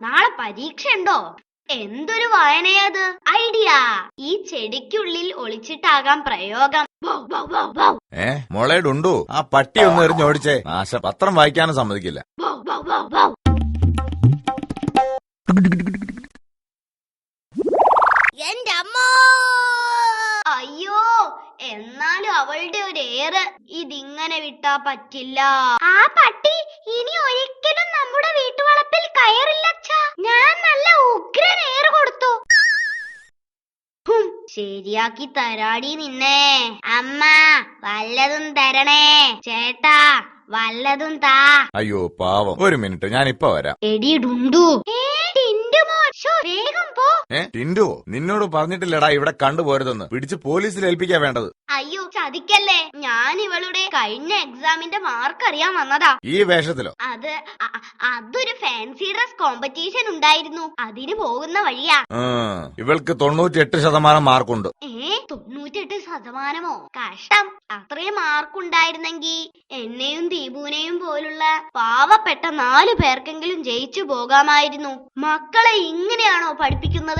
നാളെ പരീക്ഷ ഉണ്ടോ? എന്തൊരു വായനയത്! ഐഡിയ! ഈ ചെടിക്കുള്ളിൽ ഒളിച്ചിട്ടാകാം പ്രയോഗം. മോളെ ഡുണ്ടു, ആ പട്ടി ഒന്ന് എറിഞ്ഞോടിച്ചേ. നാശ പത്രം വായിക്കാനും സമ്മതിക്കില്ല. എന്റെ അമ്മ! അയ്യോ, എന്നാലും അവളുടെ ഒരു ഏറ് ഇതിങ്ങനെ വിട്ടാ പറ്റില്ല. ആ പട്ടി ഇനി ഒരിക്കലും നമ്മുടെ വീട്ടുവളപ്പിൽ കയറില്ലച്ചാ. ഞാൻ നല്ല ഉഗ്രൻ ഏറ് കൊടുത്തു. ശരിയാക്കി തരാടി നിന്നെ. അമ്മ, വല്ലതും തരണേ. ചേട്ടാ, വല്ലതും താ. അയ്യോ പാവം, ഒരു മിനിറ്റ്, ഞാൻ ഇപ്പൊ വരാം. എടി ഡുണ്ടു. വേഗം പോ. ടിൻഡു, നിന്നോട് പറഞ്ഞിട്ടില്ലടാ ഇവിടെ കണ്ടുപോരുതെന്ന്. പിടിച്ച് പോലീസിൽ ഏൽപ്പിക്കാ വേണ്ടത്. അയ്യോ ചതിക്കല്ലേ, ഞാൻ ഇവളുടെ കഴിഞ്ഞ എക്സാമിന്റെ മാർക്ക് അറിയാൻ വന്നതാ. ഈ വേഷത്തിലോ? അതൊരു ഫാൻസി ഡ്രസ് കോമ്പറ്റീഷൻ ഉണ്ടായിരുന്നു, അതിന് പോകുന്ന വഴിയാ. ഇവൾക്ക് 98% മാർക്കുണ്ട്. 98%? കഷ്ടം. അത്രയും മാർക്കുണ്ടായിരുന്നെങ്കിൽ എന്നെയും ദീപുവിനെയും പോലുള്ള പാവപ്പെട്ട 4 പേർക്കെങ്കിലും ജയിച്ചു പോകാമായിരുന്നു. മക്കളെ ഇങ്ങനെയാണോ പഠിപ്പിക്കുന്നത്?